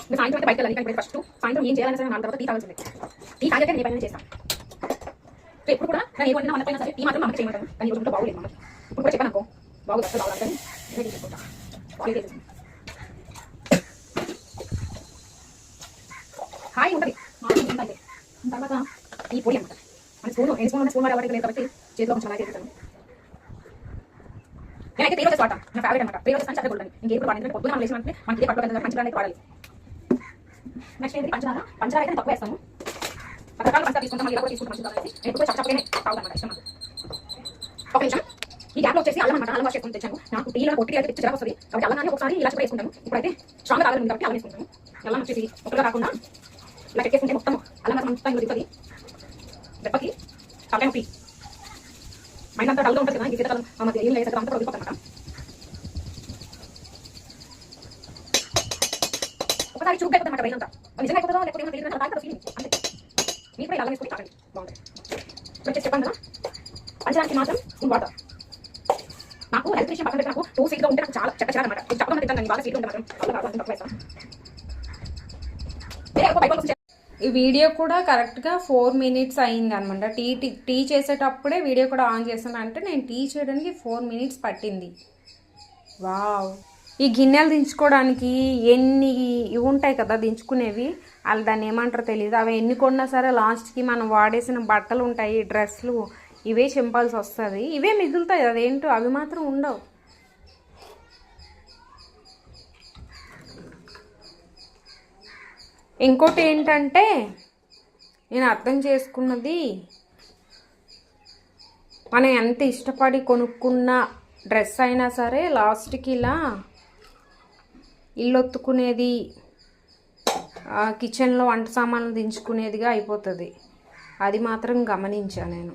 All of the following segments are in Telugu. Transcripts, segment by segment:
ఇంకా సాయంత్రం అయితే బయటకు వెళ్ళాలి. ఇక్కడ ఫస్ట్ సాయంత్రం ఏం చేయాలని సరే 4 తర్వాత టీ తాగాల్సిందే. టీ తాగాక నేను పని చేస్తాను. సో ఎప్పుడు కూడా నేను ఏ వండినా అన్నపైనా సరే టీ మాత్రం అమ్మకి చేయమంటాను. కానీ ఈరోజు బాగోలేదు అమ్మకి. ఇప్పుడు కూడా చెప్పాను అనుకో బాగోదు అసలు బాగోదు కానీ నేను తీసుకుంటాను. హాయి ఉంటుంది తర్వాత ఈ పొడి అనమాట. మన స్పూన్ వాడే లేదు కాబట్టి చేతిలో కొంచెం అలాగే చేస్తాను. నేనైతే 3 రోజెస్ వాడతాను. నా ఫేవరెట్ అనమాట. 3 రోజెస్ అని చదువుకుంటాను. ఇంకేప్పుడు వాడిన పొద్దున మనం లేచినట్టే మనకి ఏ పట్టుకోవాలి పంచదార అయితే వాడాలి. నెక్స్ట్ ఏంటి పంచదార అయితే తక్కువ వేస్తాను. రకరకాల పంచదార తీసుకుంటాం. మళ్ళీ కూడా తీసుకుంటాం. పంచదార అయితే నేను ఎక్కువ చప్పగానే తాగుతాను అనమాట. ఇష్టం నాకు. ఒక నిమిషం ఈ గ్యాప్లో వచ్చేసి అల్లం అనమాట. అల్లం వాష్ చేసుకుని తెచ్చాను. నాకు టీలో పొట్టి అయితే పిచ్చి వస్తుంది కాబట్టి అల్లాన్ని ఒకసారి ఇలా కూడా వేసుకుంటాను. ఇప్పుడైతే స్ట్రాంగ్ తాగాలి కాబట్టి అల్లం వేసుకుంటాను. అల్లం వచ్చేసి ఒకగా కాకుండా ఇలా పెట్టేసుకుంటే మొత్తం అల్లం మొత్తం ఇందులో దిగుతుంది. దెబ్బకి తలకాయ నొప్పి మైండ్ అంతా డల్గా ఉంటుంది కదా. ఈ శీతకాలం మధ్య ఏం లేదు అంతా వదిలిపోతాను అనమాట. ఒకసారి చూపు అయిపోతుంది అన్నమాట. బ్రెయిన్ అంతా నిజంగా అయిపోతుందో లేకపోతే ఏమో తెలియదు. తాగుతా ఫీలింగ్ అంతే. మీకు కూడా అల్లం వేసుకుని తాగండి బాగుంటుంది. వచ్చేసి చెప్పాను కదా పంచదానికి మాత్రం స్పూన్ వాటర్. నాకు హెల్త్ విషయం పక్కన పెట్టి నాకు 2 సీట్గా ఉంటే నాకు చాలా చక్కగా అనమాట. చెప్పడం తింటాను కానీ బాగా సీట్ ఉంటే మాత్రం అల్లం తక్కువ వేస్తాను. ఈ వీడియో కూడా కరెక్ట్గా 4 మినిట్స్ అయింది అనమాట. టీ చేసేటప్పుడే వీడియో కూడా ఆన్ చేస్తాను. అంటే నేను టీ చేయడానికి 4 మినిట్స్ పట్టింది. వావ్. ఈ గిన్నెలు దించుకోవడానికి ఎన్ని ఇవి ఉంటాయి కదా దించుకునేవి, వాళ్ళు దాన్ని ఏమంటారో తెలియదు. అవి ఎన్ని కొన్నా సరే లాస్ట్కి మనం వాడేసిన బట్టలు ఉంటాయి, డ్రెస్లు, ఇవే చింపాల్సి వస్తుంది. ఇవే మిగులుతాయి. అదేంటో అవి మాత్రం ఉండవు. ఇంకోటి ఏంటంటే నేను అర్థం చేసుకున్నది, మనం ఎంత ఇష్టపడి కొనుక్కున్న డ్రెస్ అయినా సరే లాస్ట్కి ఇలా ఇల్లు ఒత్తుకునేది, కిచెన్లో వంట సామాన్లు దించుకునేదిగా అయిపోతుంది. అది మాత్రం గమనించాను నేను.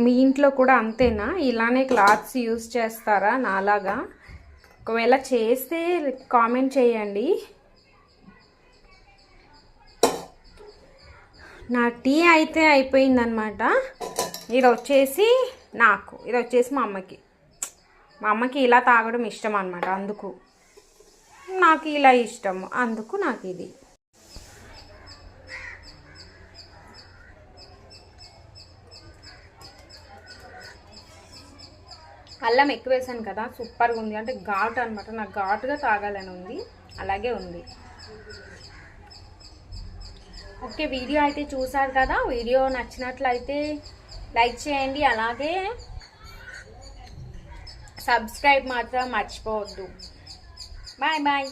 మీ ఇంట్లో కూడా అంతేనా? ఇలానే క్లాత్స్ యూజ్ చేస్తారా నాలాగా? ఒకవేళ చేస్తే కామెంట్ చేయండి. నా టీ అయితే అయిపోయిందనమాట. ఇది వచ్చేసి నాకు, ఇది వచ్చేసి మా అమ్మకి ఇలా తాగడం ఇష్టం అనమాట. అందుకు నాకు ఇలా ఇష్టం, అందుకు నాకు ఇది. అల్లం ఎక్కువ వేసాను కదా, సూపర్గా ఉంది. అంటే ఘాటు అనమాట. నాకు ఘాటుగా తాగాలని ఉంది, అలాగే ఉంది. ఓకే, వీడియో అయితే చూసారు కదా. వీడియో నచ్చినట్లయితే లైక్ చేయండి, అలాగే సబ్స్క్రైబ్ మాత్రం మర్చిపోవద్దు. Bye bye.